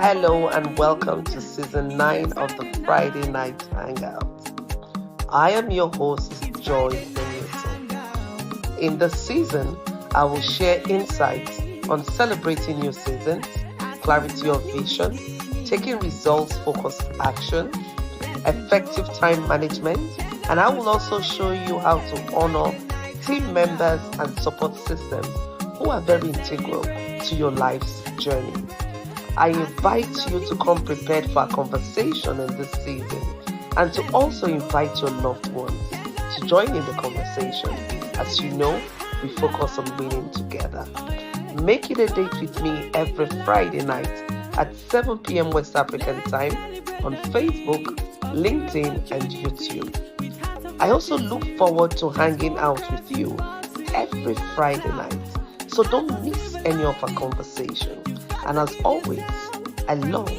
Hello and welcome to season 9 of the Friday Night Hangout. I am your host, Joy Benito. In this season, I will share insights on celebrating new seasons, clarity of vision, taking results-focused action, effective time management, and I will also show you how to honor team members and support systems who are very integral to your life's journey. I invite you to come prepared for a conversation in this season and to also invite your loved ones to join in the conversation. As you know, we focus on winning together. Make it a date with me every Friday night at 7 p.m. West African time on Facebook, LinkedIn, and YouTube. I also look forward to hanging out with you every Friday night, so don't miss any of our conversation. And as always, I love,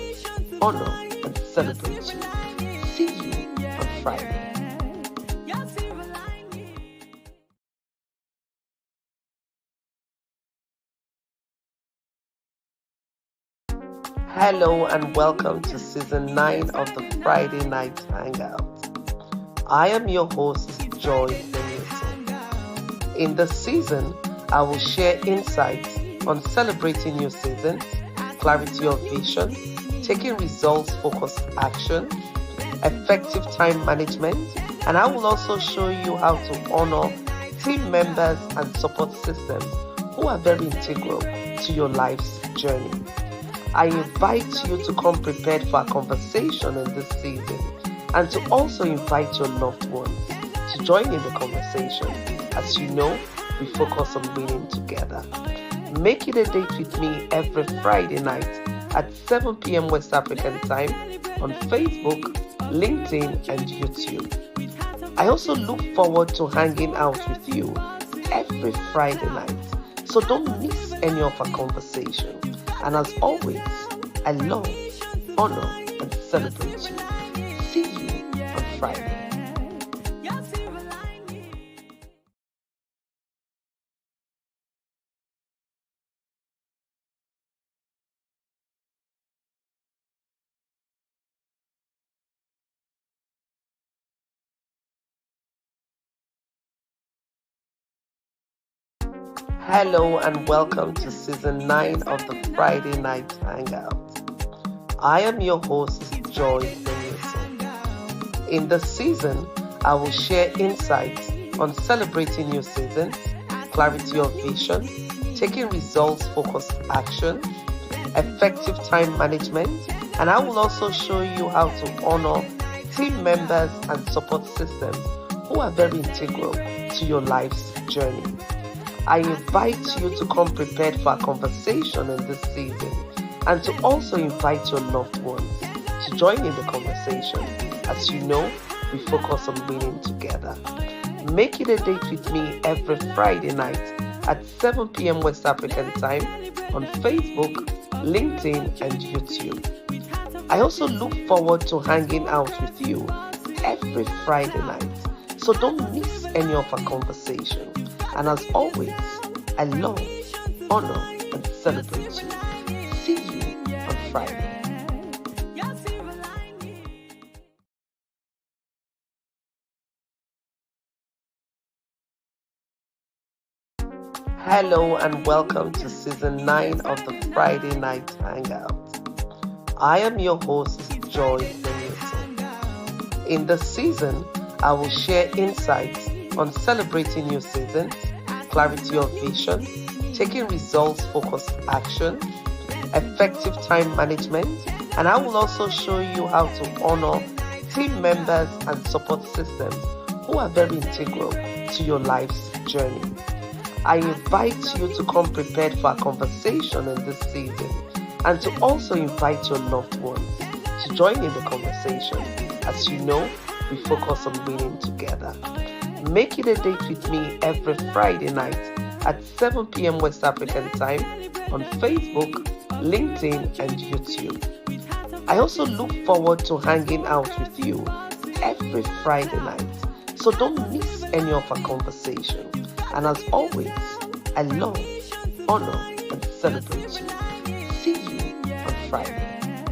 honor, and celebrate you. See you on Friday. Hello and welcome to season 9 of the Friday Night Hangout. I am your host, Joy Benito. In this season, I will share insights on celebrating new seasons, clarity of vision, taking results-focused action, effective time management, and I will also show you how to honor team members and support systems who are very integral to your life's journey. I invite you to come prepared for a conversation in this season and to also invite your loved ones to join in the conversation. As you know, we focus on winning together. Make it a date with me every Friday night at 7 p.m. West African time on Facebook, LinkedIn, and YouTube. I also look forward to hanging out with you every Friday night, so don't miss any of our conversation. And as always, I love, honor, and celebrate you. See you on Friday. Hello and welcome to season 9 of the Friday Night Hangout. I am your host, Joy Benito. In this season, I will share insights on celebrating new seasons, clarity of vision, taking results-focused action, effective time management, and I will also show you how to honor team members and support systems who are very integral to your life's journey. I invite you to come prepared for a conversation in this season and to also invite your loved ones to join in the conversation. As you know, we focus on winning together. Make it a date with me every Friday night at 7 p.m. West African time on Facebook, LinkedIn, and YouTube. I also look forward to hanging out with you every Friday night, so don't miss any of our conversation. And as always, I love, honor, and celebrate you. See you on Friday. Hello and welcome to season 9 of the Friday Night Hangout. I am your host, Joy Benito. In this season, I will share insights on celebrating new seasons, clarity of vision, taking results-focused action, effective time management, and I will also show you how to honor team members and support systems who are very integral to your life's journey. I invite you to come prepared for a conversation in this season and to also invite your loved ones to join in the conversation. As you know, we focus on winning together. Make it a date with me every Friday night at 7 p.m. West African time on Facebook, LinkedIn, and YouTube. I also look forward to hanging out with you every Friday night, so don't miss any of our conversation. And as always, I love, honor, and celebrate you. See you on Friday.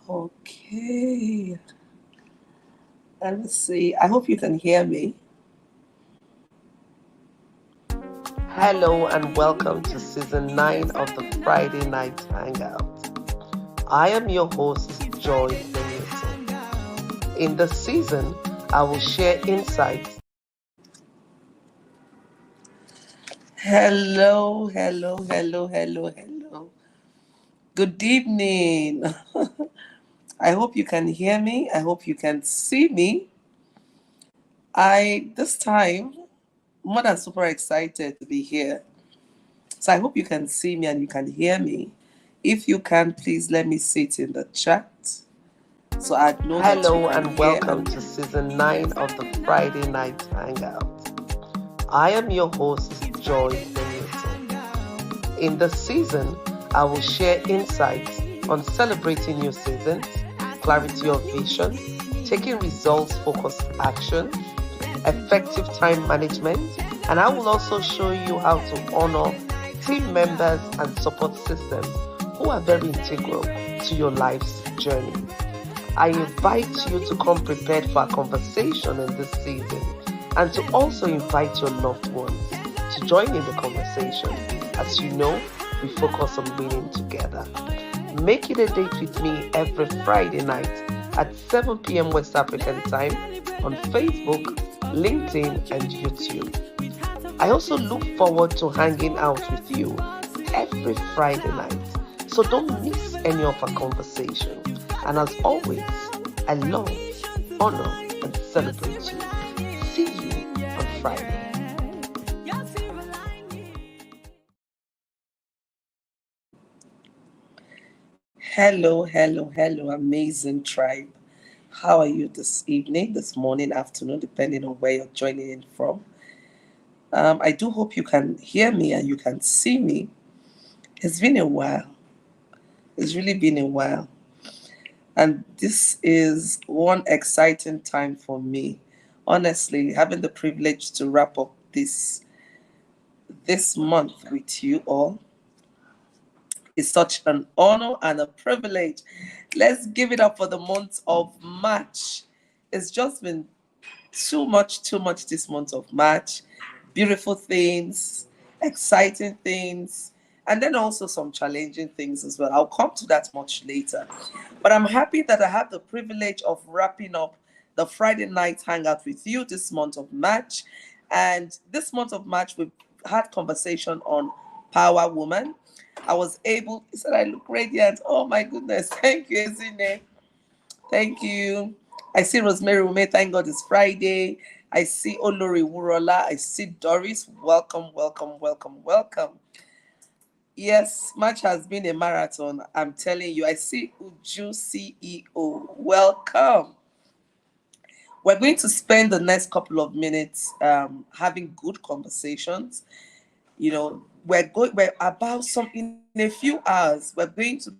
Okay. And let's see. I hope you can hear me. Hello and welcome to season 9 of the Friday Night Hangout. I am your host, Joy Danielson. In this season, I will share insights. Hello. Good evening. I hope you can hear me. I hope you can see me. This time, more than super excited to be here. So I hope you can see me and you can hear me. If you can, please let me see it in the chat. So I know that you Hello can and hear welcome to season 9 of the Friday Night Hangout. I am your host, Joy Danielson. In this season, I will share insights on celebrating new seasons, clarity of vision, taking results-focused action, effective time management, and I will also show you how to honor team members and support systems who are very integral to your life's journey. I invite you to come prepared for a conversation in this season and to also invite your loved ones to join in the conversation. As you know, we focus on winning together. Make it a date with me every Friday night at 7 p.m. West African time on Facebook, LinkedIn, and YouTube. I also look forward to hanging out with you every Friday night, so don't miss any of our conversation. And as always, I love, honor, and celebrate you. See you on Friday. Hello, amazing tribe. How are you this evening, this morning, afternoon, depending on where you're joining in from? I do hope you can hear me and you can see me. It's been a while. It's really been a while. And this is one exciting time for me. Honestly, having the privilege to wrap up this month with you all is such an honor and a privilege. Let's give it up for the month of March. It's just been too much this month of March. Beautiful things, exciting things, and then also some challenging things as well. I'll come to that much later. But I'm happy that I have the privilege of wrapping up the Friday night hangout with you this month of March. And this month of March, we've had conversation on Power Woman. I was able, he said I look radiant. Oh my goodness. Thank you, Ezine. Thank you. I see Rosemary Ume. Thank God it's Friday. I see Olori Wurola. I see Doris. Welcome. Yes, March has been a marathon. I'm telling you. I see Uju CEO. Welcome. We're going to spend the next couple of minutes having good conversations. We're about some in a few hours. We're going to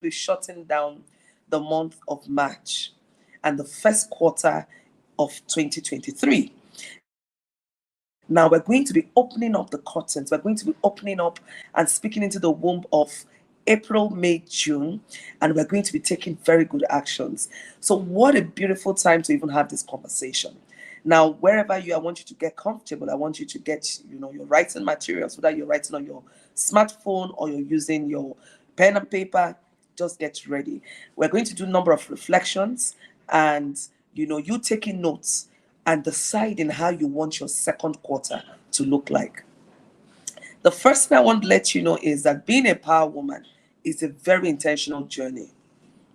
be shutting down the month of March and the first quarter of 2023. Now we're going to be opening up the curtains. We're going to be opening up and speaking into the womb of April, May, June, and we're going to be taking very good actions. So what a beautiful time to even have this conversation. Now, wherever you, I want you to get comfortable. I want you to get, your writing materials, whether you're writing on your smartphone or you're using your pen and paper, just get ready. We're going to do a number of reflections and, you taking notes and deciding how you want your second quarter to look like. The first thing I want to let you know is that being a power woman is a very intentional journey.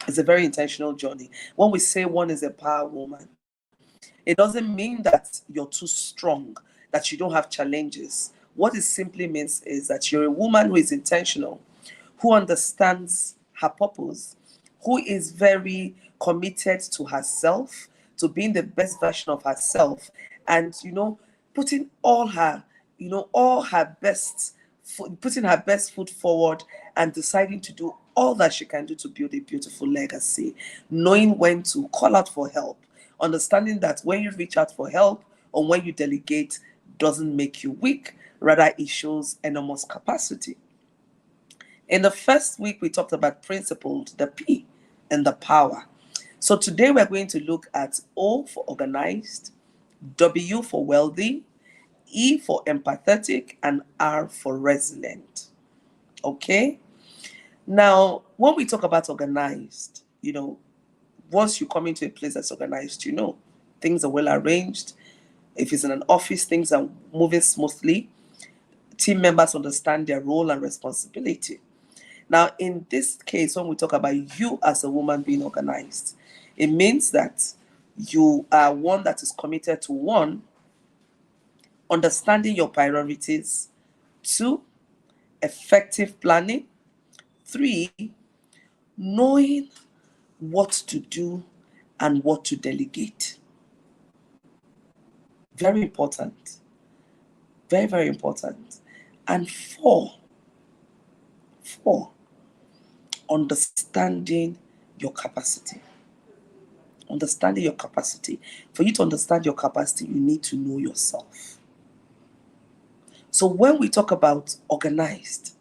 It's a very intentional journey. When we say one is a power woman, it doesn't mean that you're too strong, that you don't have challenges. What it simply means is that you're a woman who is intentional, who understands her purpose, who is very committed to herself, to being the best version of herself, and putting all her best, putting her best foot forward, and deciding to do all that she can do to build a beautiful legacy, knowing when to call out for help, understanding that when you reach out for help or when you delegate doesn't make you weak, rather it shows enormous capacity. In the first week, we talked about principled, the P, and the power. So today we're going to look at O for organized, W for wealthy, E for empathetic, and R for resilient. Okay? Now, when we talk about organized, once you come into a place that's organized, things are well arranged. If it's in an office, things are moving smoothly. Team members understand their role and responsibility. Now, in this case, when we talk about you as a woman being organized, it means that you are one that is committed to, one, understanding your priorities, two, effective planning, three, knowing what to do and what to delegate. Very important. Very, very important. And four, understanding your capacity. Understanding your capacity. For you to understand your capacity, you need to know yourself. So when we talk about organized,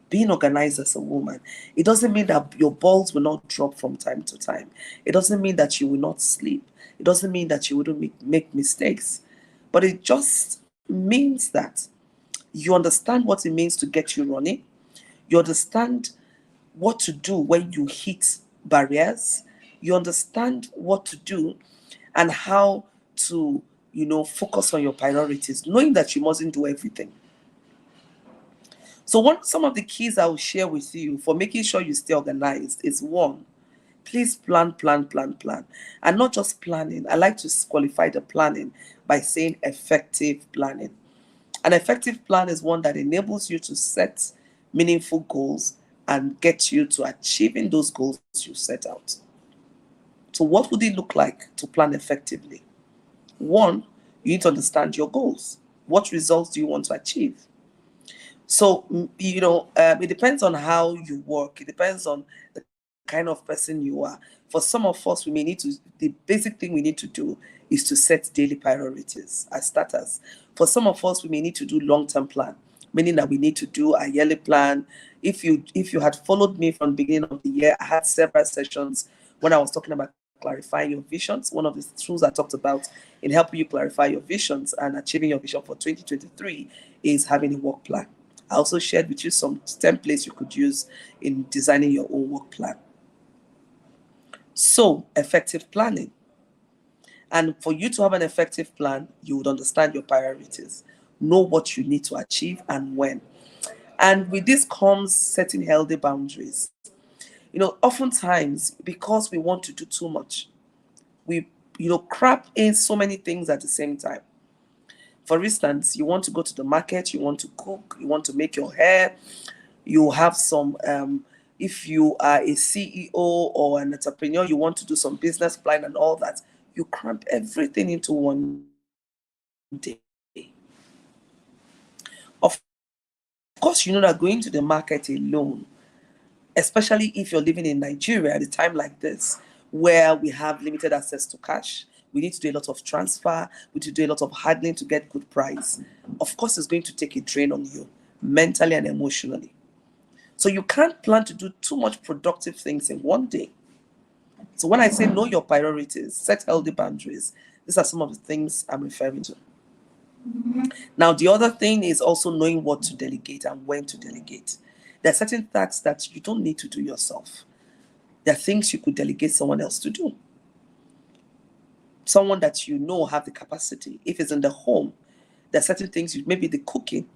being organized as a woman, it doesn't mean that your balls will not drop from time to time. It doesn't mean that you will not sleep. It doesn't mean that you wouldn't make mistakes. But it just means that you understand what it means to get you running. You understand what to do when you hit barriers. You understand what to do and how to, focus on your priorities, knowing that you mustn't do everything. So some of the keys I will share with you for making sure you stay organized is, one, please plan. And not just planning. I like to qualify the planning by saying effective planning. An effective plan is one that enables you to set meaningful goals and get you to achieving those goals you set out. So what would it look like to plan effectively? One, you need to understand your goals. What results do you want to achieve? So, it depends on how you work. It depends on the kind of person you are. For some of us, the basic thing we need to do is to set daily priorities as starters. For some of us, we may need to do long-term plan, meaning that we need to do a yearly plan. If you had followed me from the beginning of the year, I had several sessions when I was talking about clarifying your visions. One of the tools I talked about in helping you clarify your visions and achieving your vision for 2023 is having a work plan. I also shared with you some templates you could use in designing your own work plan. So, effective planning. And for you to have an effective plan, you would understand your priorities, know what you need to achieve and when. And with this comes setting healthy boundaries. Oftentimes, because we want to do too much, we, crap in so many things at the same time. For instance, you want to go to the market, you want to cook, you want to make your hair, you have some, if you are a CEO or an entrepreneur, you want to do some business plan and all that, you cramp everything into one day. Of course, that going to the market alone, especially if you're living in Nigeria at a time like this, where we have limited access to cash, we need to do a lot of transfer, we need to do a lot of handling to get good price. Of course, it's going to take a drain on you, mentally and emotionally. So you can't plan to do too much productive things in one day. So when I say know your priorities, set healthy boundaries, these are some of the things I'm referring to. Now, the other thing is also knowing what to delegate and when to delegate. There are certain tasks that you don't need to do yourself. There are things you could delegate someone else to do. Someone that have the capacity. If it's in the home, there are certain things, maybe the cooking.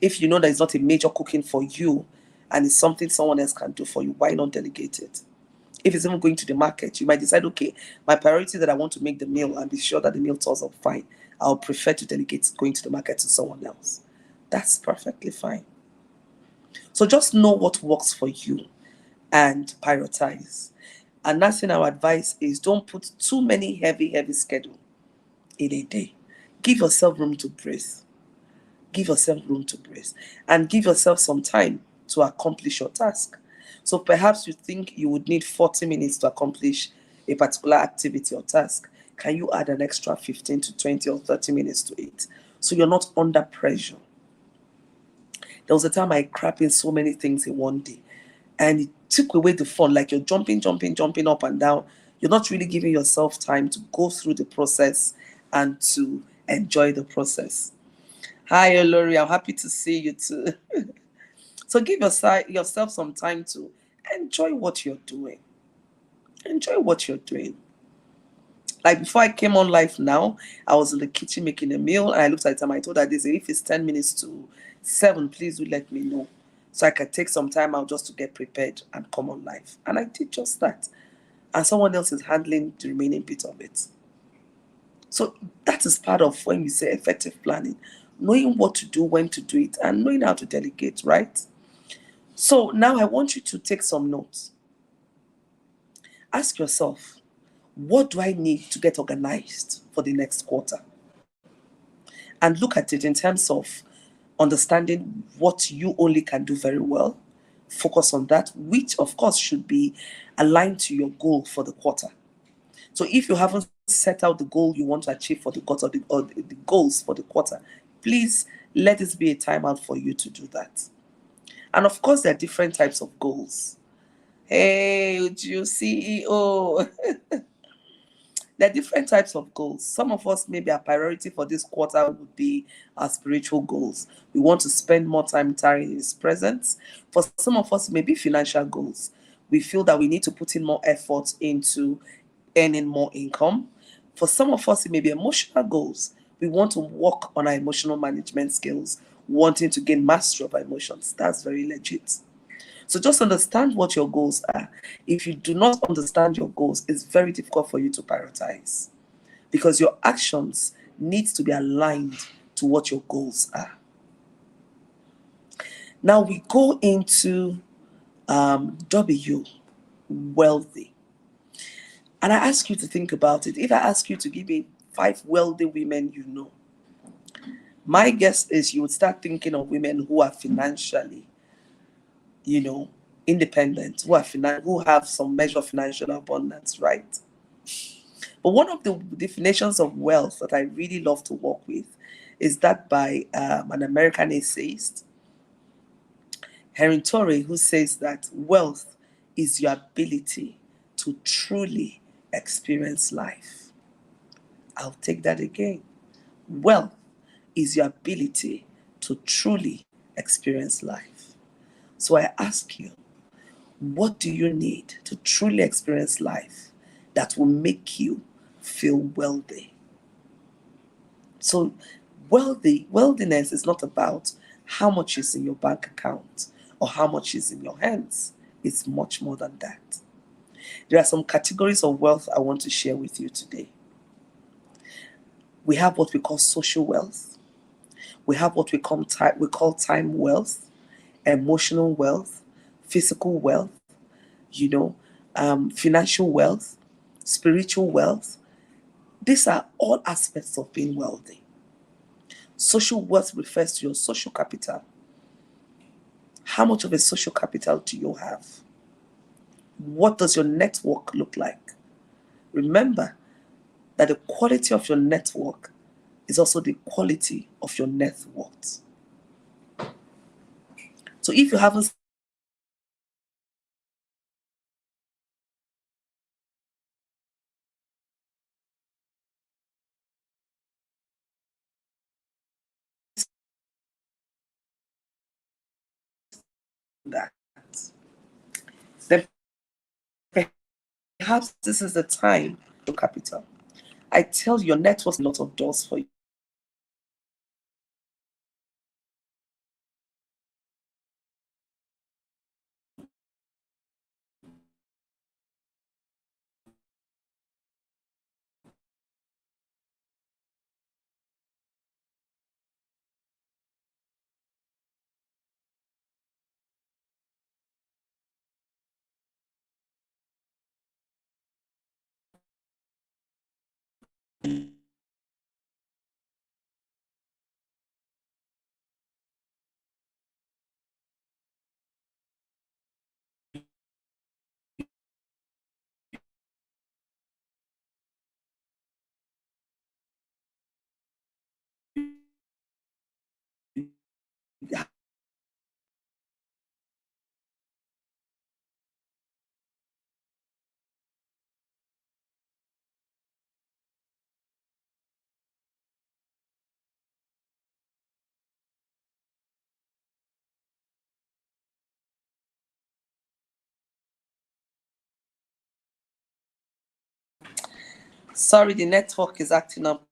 If you know that it's not a major cooking for you and it's something someone else can do for you, why not delegate it? If it's even going to the market, you might decide, okay, my priority is that I want to make the meal and be sure that the meal turns out fine. I'll prefer to delegate going to the market to someone else. That's perfectly fine. So just know what works for you and prioritize. Another thing I would advise is don't put too many heavy schedule in a day. Give yourself room to breathe. Give yourself room to breathe. And give yourself some time to accomplish your task. So perhaps you think you would need 40 minutes to accomplish a particular activity or task. Can you add an extra 15 to 20 or 30 minutes to it? So you're not under pressure. There was a time I crapped in so many things in one day. And took away the fun, like you're jumping up and down. You're not really giving yourself time to go through the process and to enjoy the process. Hi, Olori. I'm happy to see you too. So give yourself some time to enjoy what you're doing. Enjoy what you're doing. Like before I came on live now, I was in the kitchen making a meal and I looked at the time. I told her this, if it's 10 minutes to 7, please do let me know. So I can take some time out just to get prepared and come on live. And I did just that. And someone else is handling the remaining bit of it. So that is part of when we say effective planning, knowing what to do, when to do it, and knowing how to delegate, right? So now I want you to take some notes. Ask yourself, what do I need to get organized for the next quarter? And look at it in terms of understanding what you only can do very well. Focus on that, which of course should be aligned to your goal for the quarter. So if you haven't set out the goal you want to achieve for the quarter, or the goals for the quarter, please let this be a time out for you to do that. And of course, there are different types of goals. Hey, Uju, CEO. There are different types of goals. Some of us, maybe our priority for this quarter would be our spiritual goals. We want to spend more time tarrying in His presence. For some of us, maybe financial goals. We feel that we need to put in more effort into earning more income. For some of us, it may be emotional goals. We want to work on our emotional management skills, wanting to gain mastery of our emotions. That's very legit. So just understand what your goals are. If you do not understand your goals, it's very difficult for you to prioritize because your actions need to be aligned to what your goals are. Now we go into W, wealthy. And I ask you to think about it. If I ask you to give me 5 wealthy women you know, my guess is you would start thinking of women who are financially, independent, who have some measure of financial abundance, right? But one of the definitions of wealth that I really love to work with is that by an American essayist, Henry Torrey, who says that wealth is your ability to truly experience life. I'll take that again. Wealth is your ability to truly experience life. So I ask you, what do you need to truly experience life that will make you feel wealthy? So worldliness is not about how much is in your bank account or how much is in your hands. It's much more than that. There are some categories of wealth I want to share with you today. We have what we call social wealth. We have what we call time wealth, emotional wealth, physical wealth, financial wealth, spiritual wealth. These are all aspects of being wealthy. Social wealth refers to your social capital. How much of a social capital do you have? What does your network look like? Remember that the quality of your network is also the quality of your net worth. So if you haven't that, then perhaps this is the time to capital. I tell you, your net worth a lot of doors for you. Sorry, the network is acting up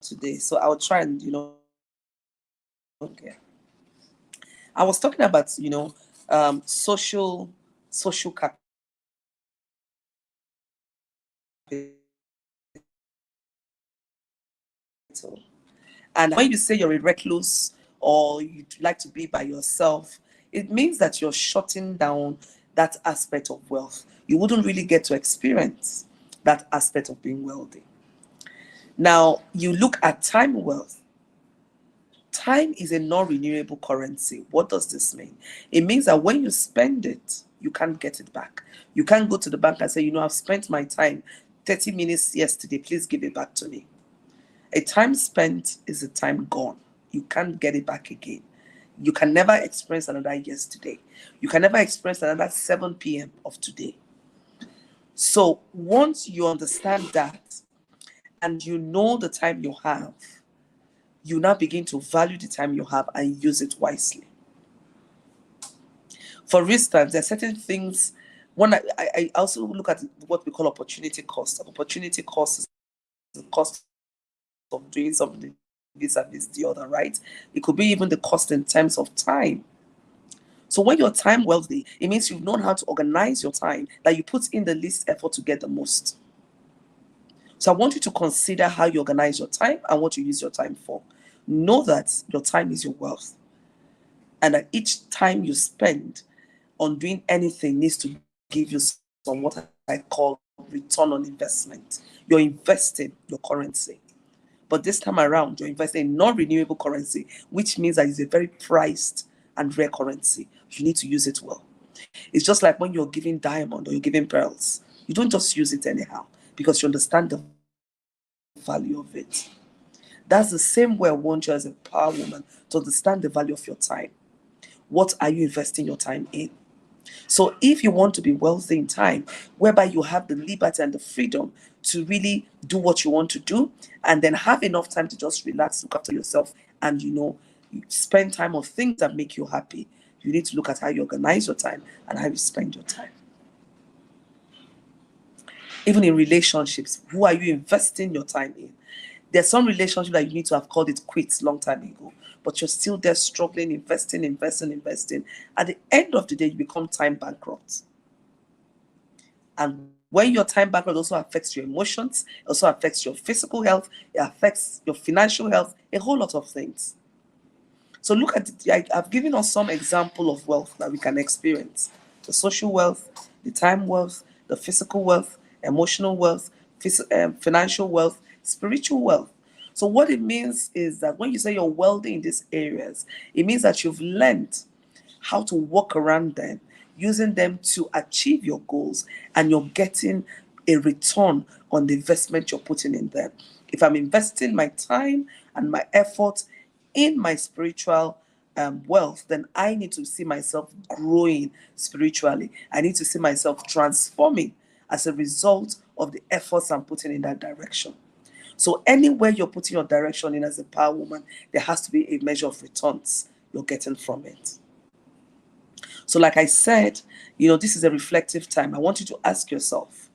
today, so I'll try and okay. I was talking about social capital, and when you say you're a recluse or you like to be by yourself, it means that you're shutting down that aspect of wealth. You wouldn't really get to experience that aspect of being wealthy. Now, you look at time wealth. Time is a non-renewable currency. What does this mean? It means that when you spend it, you can't get it back. You can't go to the bank and say, I've spent my time 30 minutes yesterday, please give it back to me. A time spent is a time gone. You can't get it back again. You can never experience another yesterday. You can never experience another 7 p.m. of today. So once you understand that and you know the time you have, you now begin to value the time you have and use it wisely. For instance, there are certain things. I also look at what we call opportunity cost. Opportunity cost is the cost of doing something vis-a-vis the other, right? It could be even the cost in terms of time. So when you're time wealthy, it means you've known how to organize your time, that you put in the least effort to get the most. So I want you to consider how you organize your time and what you use your time for. Know that your time is your wealth, and that each time you spend on doing anything needs to give you some what I call return on investment. You're investing your currency. But this time around, you're investing in non-renewable currency, which means that it's a very priced and rare currency. You need to use it well. It's just like when you're giving diamond or you're giving pearls. You don't just use it anyhow because you understand the value of it. That's the same way I want you as a power woman to understand the value of your time. What are you investing your time in? So if you want to be wealthy in time, whereby you have the liberty and the freedom to really do what you want to do, and then have enough time to just relax, look after yourself, and spend time on things that make you happy, you need to look at how you organize your time and how you spend your time. Even in relationships, who are you investing your time in? There's some relationship that you need to have called it quits long time ago, but you're still there struggling, investing. At the end of the day, you become time bankrupt. And when your time bankrupt also affects your emotions, it also affects your physical health, it affects your financial health, a whole lot of things. So look at it. I've given us some example of wealth that we can experience: the social wealth, the time wealth, the physical wealth, emotional wealth, financial wealth, spiritual wealth. So what it means is that when you say you're wealthy in these areas, it means that you've learned how to work around them, using them to achieve your goals, and you're getting a return on the investment you're putting in them. If I'm investing my time and my effort in my spiritual wealth, then I need to see myself growing spiritually. I need to see myself transforming as a result of the efforts I'm putting in that direction. So anywhere you're putting your direction in as a power woman, there has to be a measure of returns you're getting from it. So like I said, this is a reflective time. I want you to ask yourself,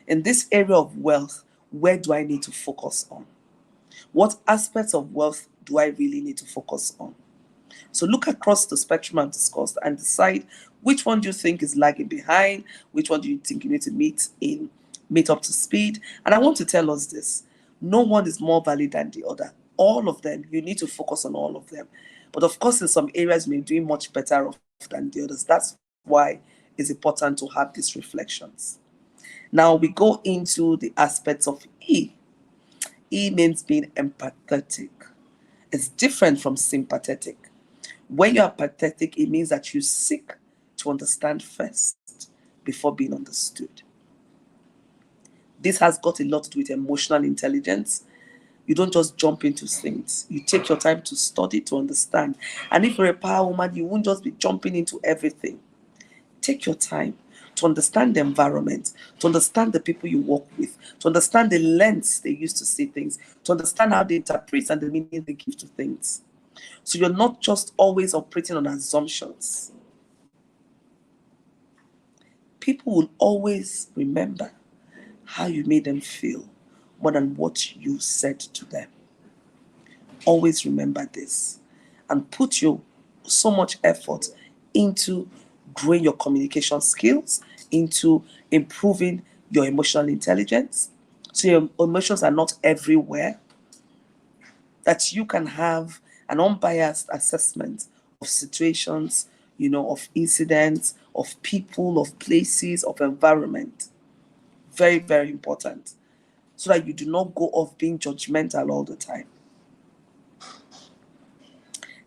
in this area of wealth, where do I need to focus on? What aspects of wealth do I really need to focus on? So look across the spectrum I've discussed and decide which one do you think is lagging behind, which one do you think you need to meet up to speed. And I want to tell us this: no one is more valid than the other. All of them, you need to focus on all of them. But of course, in some areas, you may be doing much better off than the others. That's why it's important to have these reflections. Now we go into the aspects of E. E means being empathetic. It's different from sympathetic. When you are pathetic, it means that you seek to understand first before being understood. This has got a lot to do with emotional intelligence. You don't just jump into things. You take your time to study, to understand. And if you're a power woman, you won't just be jumping into everything. Take your time to understand the environment, to understand the people you work with, to understand the lens they use to see things, to understand how they interpret and the meaning they give to things. So you're not just always operating on assumptions. People will always remember how you made them feel more than what you said to them. Always remember this and put your so much effort into growing your communication skills, into improving your emotional intelligence. So your emotions are not everywhere, that you can have an unbiased assessment of situations, of incidents, of people, of places, of environment. Very, very important. So that you do not go off being judgmental all the time.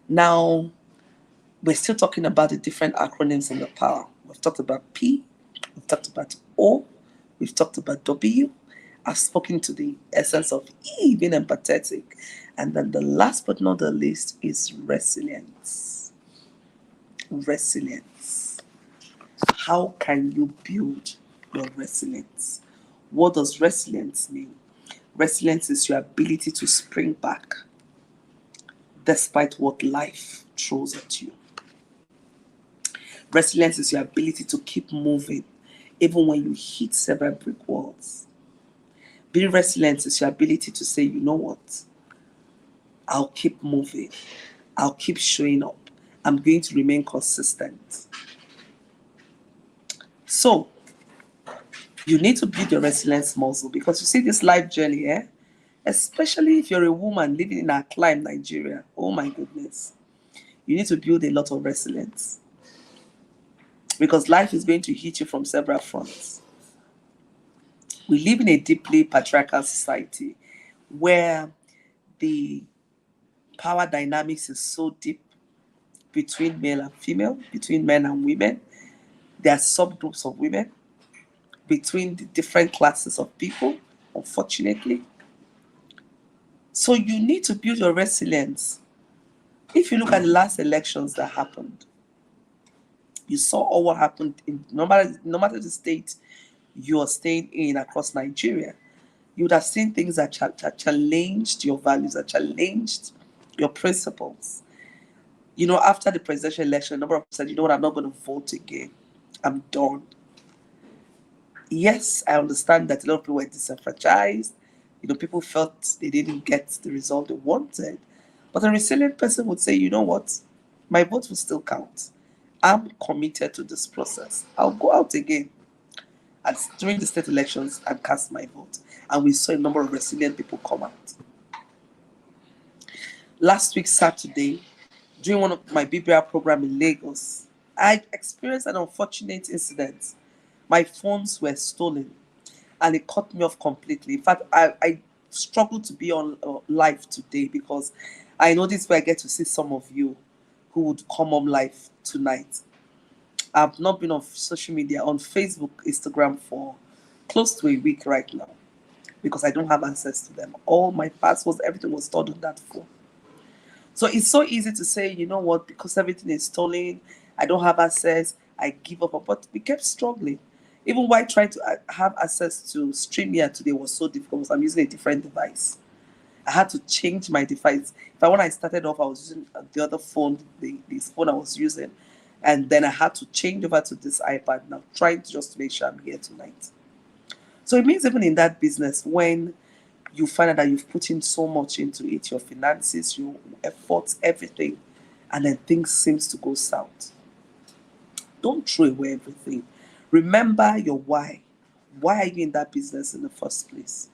Now, we're still talking about the different acronyms in the power. We've talked about P, we've talked about O, we've talked about W. I've spoken to the essence of E, being empathetic. And then the last but not the least is resilience. Resilience. How can you build your resilience? What does resilience mean? Resilience is your ability to spring back despite what life throws at you. Resilience is your ability to keep moving even when you hit several brick walls. Being resilient is your ability to say, you know what? I'll keep moving. I'll keep showing up. I'm going to remain consistent. So, you need to build your resilience muscle, because you see this life journey, especially if you're a woman living in our climate, Nigeria. Oh my goodness. You need to build a lot of resilience, because life is going to hit you from several fronts. We live in a deeply patriarchal society where the power dynamics is so deep between male and female, between men and women. There are subgroups of women, between the different classes of people, unfortunately. So you need to build your resilience. If you look at the last elections that happened, you saw all what happened in no matter the state you are staying in across Nigeria. You would have seen things that challenged your values, that challenged your principles. After the presidential election, a number of people said, you know what, I'm not going to vote again. I'm done. Yes, I understand that a lot of people were disenfranchised. People felt they didn't get the result they wanted. But a resilient person would say, you know what, my vote will still count. I'm committed to this process. I'll go out again during the state elections and cast my vote. And we saw a number of resilient people come out. Last week, Saturday, during one of my BBR program in Lagos, I experienced an unfortunate incident. My phones were stolen and it cut me off completely. In fact, I struggled to be on live today, because I know this is where I get to see some of you who would come on live tonight. I've not been on social media, on Facebook, Instagram for close to a week right now, because I don't have access to them. All my passwords, everything was stored on that phone. So it's so easy to say, you know what, because everything is stolen, I don't have access, I give up. But we kept struggling. Even while trying to have access to StreamYard today was so difficult, because I'm using a different device. I had to change my device. When I started off, I was using the other phone, this phone I was using. And then I had to change over to this iPad now, trying to just make sure I'm here tonight. So it means even in that business, when you find out that you've put in so much into it, your finances, your efforts, everything, and then things seems to go south, don't throw away everything. Remember your why. Why are you in that business in the first place?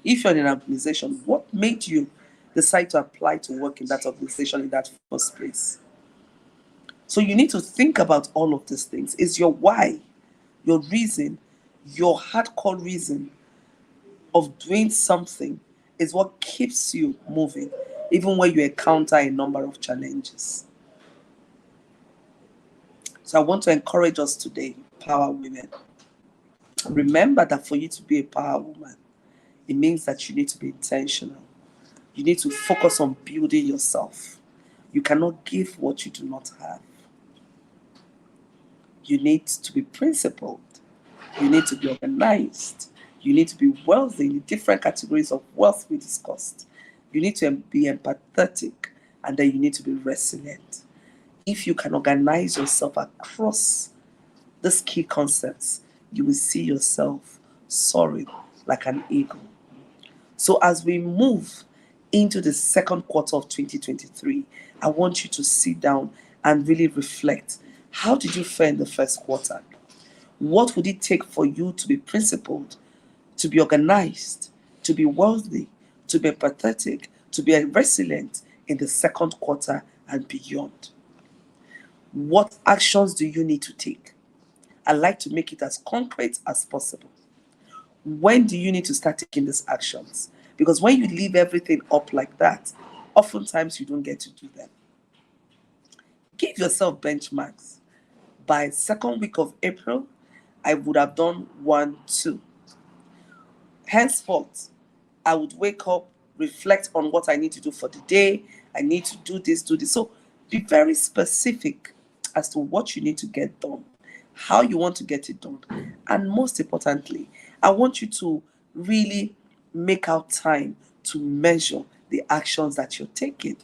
If you're in an organization, what made you decide to apply to work in that organization in that first place? So you need to think about all of these things. Is your why, your reason, your hardcore reason of doing something is what keeps you moving, even when you encounter a number of challenges. So I want to encourage us today, power women. Remember that for you to be a power woman, it means that you need to be intentional. You need to focus on building yourself. You cannot give what you do not have. You need to be principled. You need to be organized. You need to be wealthy in the different categories of wealth we discussed. You need to be empathetic, and then you need to be resilient. If you can organize yourself across these key concepts, you will see yourself soaring like an eagle. So as we move into the second quarter of 2023, I want you to sit down and really reflect. How did you fare in the first quarter? What would it take for you to be principled, to be organized, to be wealthy, to be empathetic, to be resilient in the second quarter and beyond? What actions do you need to take? I like to make it as concrete as possible. When do you need to start taking these actions? Because when you leave everything up like that, oftentimes you don't get to do them. Give yourself benchmarks. By second week of April, I would have done 1, 2. Henceforth, I would wake up, reflect on what I need to do for the day. I need to do this, do this. So be very specific as to what you need to get done, how you want to get it done. And most importantly, I want you to really make out time to measure the actions that you're taking.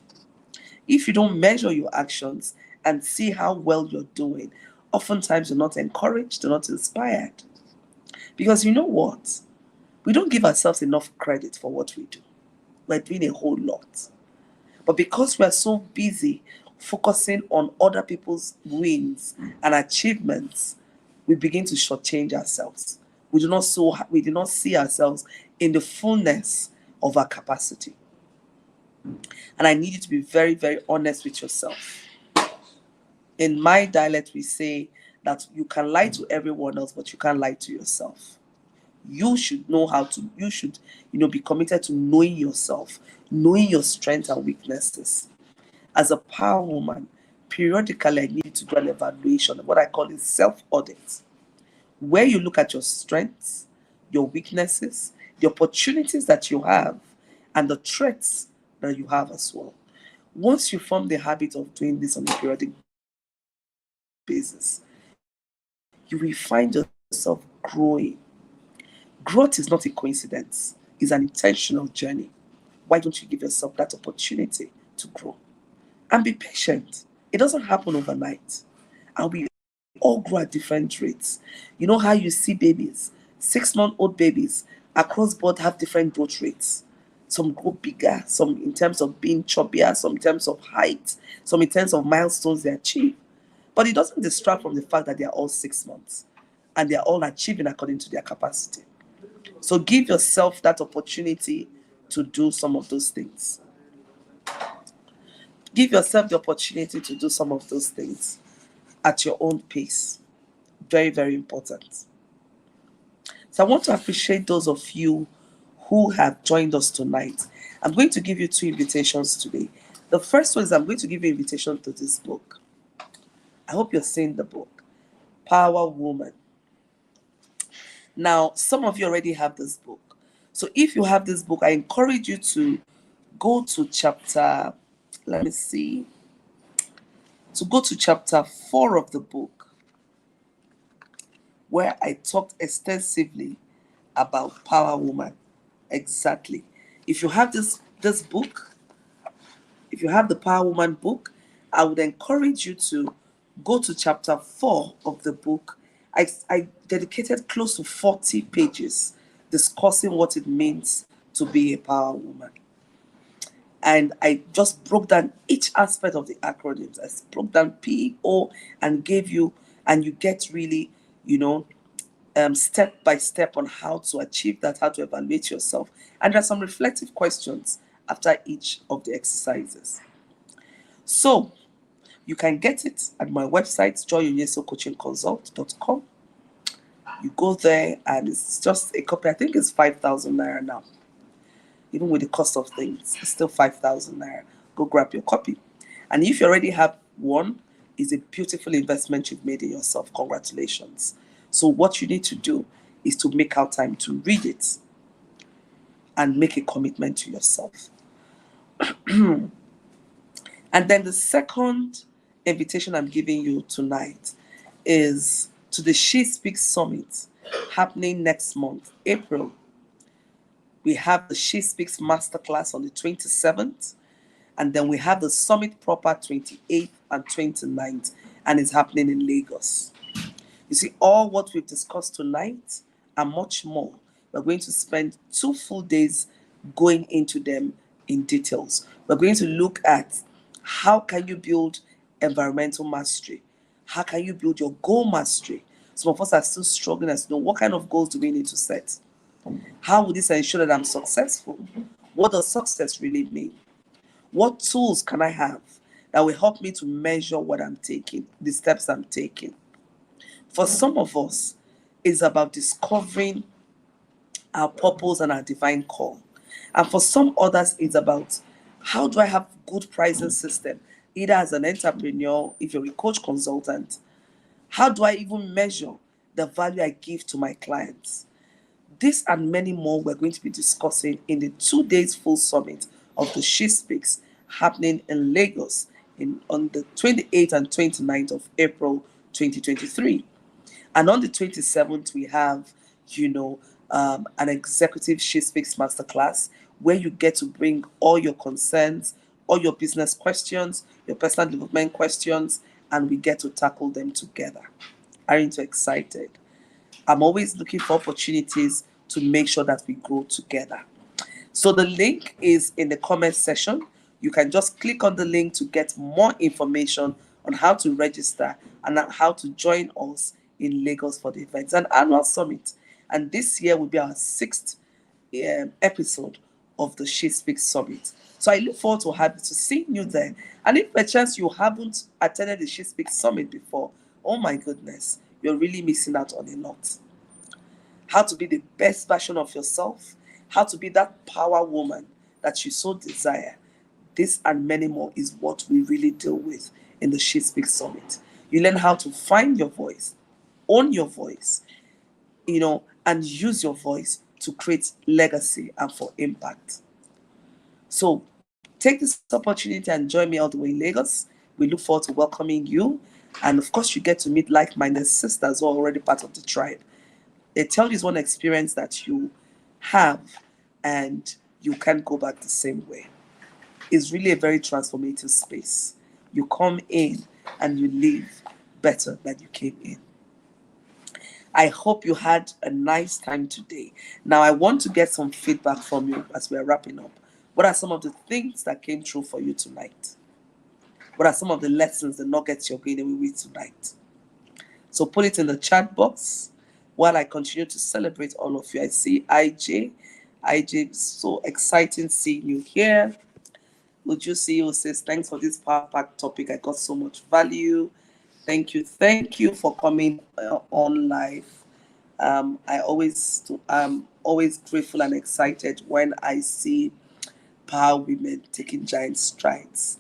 If you don't measure your actions and see how well you're doing, oftentimes you're not encouraged, you're not inspired. Because you know what? We don't give ourselves enough credit for what we do. We're doing a whole lot. But because we're so busy focusing on other people's wins and achievements, we begin to shortchange ourselves. We do not see ourselves in the fullness of our capacity. And I need you to be very, very honest with yourself. In my dialect, we say that you can lie to everyone else, but you can't lie to yourself. You should know be committed to knowing yourself, knowing your strengths and weaknesses. As a power woman, periodically I need to do an evaluation, what I call a self-audit, where you look at your strengths, your weaknesses, the opportunities that you have, and the threats that you have as well. Once you form the habit of doing this on a periodic basis, you will find yourself growing. Growth is not a coincidence, it's an intentional journey. Why don't you give yourself that opportunity to grow? And be patient. It doesn't happen overnight. And we all grow at different rates. You know how you see babies, 6-month-old babies across board have different growth rates. Some grow bigger, some in terms of being chubbier, some in terms of height, some in terms of milestones they achieve. But it doesn't distract from the fact that they are all 6 months and they are all achieving according to their capacity. So give yourself that opportunity to do some of those things. Give yourself the opportunity to do some of those things at your own pace. Very, very important. So I want to appreciate those of you who have joined us tonight. I'm going to give you 2 invitations today. The first one is I'm going to give you an invitation to this book. I hope you're seeing the book, Power Woman. Now, some of you already have this book. So if you have this book, I encourage you to go to chapter 4 of the book, where I talked extensively about Power Woman. Exactly. If you have this book, if you have the Power Woman book, I would encourage you to go to chapter 4 of the book. I dedicated close to 40 pages discussing what it means to be a power woman. And I just broke down each aspect of the acronyms. I broke down PO and gave you, and you get really, step by step on how to achieve that, how to evaluate yourself. And there are some reflective questions after each of the exercises. So you can get it at my website, joyonyesocoachingconsult.com. You go there and it's just a copy. I think it's 5,000 naira now. Even with the cost of things, it's still 5,000 naira. Go grab your copy. And if you already have one, it's a beautiful investment you've made in yourself. Congratulations. So what you need to do is to make out time to read it and make a commitment to yourself. And then the second invitation I'm giving you tonight is to the She Speaks Summit happening next month, April. We have the She Speaks Masterclass on the 27th, and then we have the Summit proper 28th and 29th, and it's happening in Lagos. You see, all what we've discussed tonight and much more We're going to spend 2 full days going into them in details. We're going to look at how can you build environmental mastery? How can you build your goal mastery? Some of us are still struggling as to know what kind of goals do we need to set? How will this ensure that I'm successful? What does success really mean? What tools can I have that will help me to measure what I'm taking, the steps I'm taking? For some of us, it's about discovering our purpose and our divine call. And for some others, it's about how do I have good pricing system, either as an entrepreneur, if you're a coach consultant, how do I even measure the value I give to my clients? This and many more we're going to be discussing in the 2 days full summit of the She Speaks happening in Lagos on the 28th and 29th of April 2023. And on the 27th, we have, an executive She Speaks masterclass where you get to bring all your concerns, all your business questions, your personal development questions, and we get to tackle them together. Aren't you excited? I'm always looking for opportunities to make sure that we grow together. So the link is in the comment section. You can just click on the link to get more information on how to register and how to join us in Lagos for the event. It's an annual summit, and this year will be our sixth episode of the She Speaks Summit. So I look forward to seeing you there. And if by chance you haven't attended the She Speaks Summit before, oh my goodness, you're really missing out on a lot. How to be the best version of yourself, how to be that power woman that you so desire. This and many more is what we really deal with in the She Speaks Summit. You learn how to find your voice, own your voice, and use your voice to create legacy and for impact. So take this opportunity and join me all the way in Lagos. We look forward to welcoming you. And of course, you get to meet like-minded sisters who are already part of the tribe. They tell you one experience that you have and you can't go back the same way. It's really a very transformative space. You come in and you leave better than you came in. I hope you had a nice time today. Now, I want to get some feedback from you as we're wrapping up. What are some of the things that came true for you tonight? What are some of the lessons, the nuggets you're going away with tonight? So put it in the chat box while I continue to celebrate all of you. I see IJ. IJ, so exciting seeing you here. Would you see who says, thanks for this power pack topic. I got so much value. Thank you. Thank you for coming on live. I'm always grateful and excited when I see power women taking giant strides.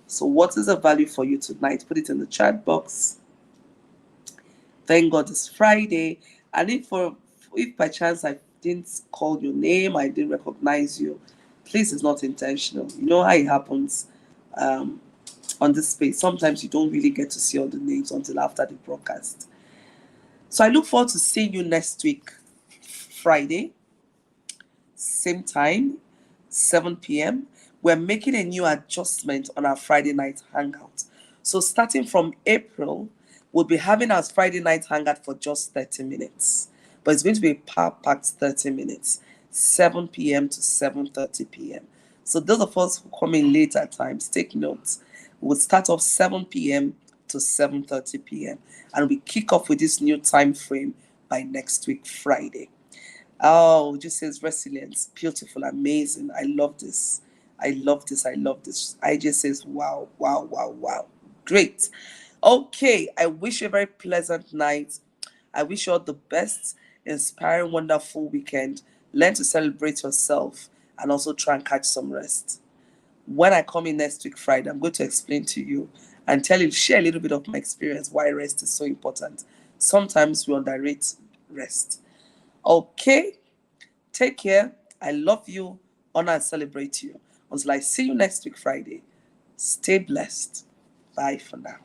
So what is the value for you tonight? Put it in the chat box. Thank God it's Friday. And if by chance I didn't call your name, I didn't recognize you, please, it's not intentional. You know how it happens on this space. Sometimes you don't really get to see all the names until after the broadcast. So I look forward to seeing you next week, Friday, same time, 7 p.m. We're making a new adjustment on our Friday night hangout. So starting from April, we'll be having our Friday night hangout for just 30 minutes. But it's going to be a power-packed 30 minutes, 7 p.m. to 7:30 p.m. So those of us who come in later at times, take notes. We'll start off 7 p.m. to 7:30 p.m. And we kick off with this new time frame by next week, Friday. Oh, just says resilience. Beautiful, amazing. I love this. I love this. I love this. I just says, wow, wow, wow, wow. Great. Okay, I wish you a very pleasant night. I wish you all the best, inspiring, wonderful weekend. Learn to celebrate yourself and also try and catch some rest. When I come in next week, Friday, I'm going to explain to you and share a little bit of my experience why rest is so important. Sometimes we underrate rest. Okay, take care. I love you, honor and celebrate you. Until I see you next week, Friday, stay blessed. Bye for now.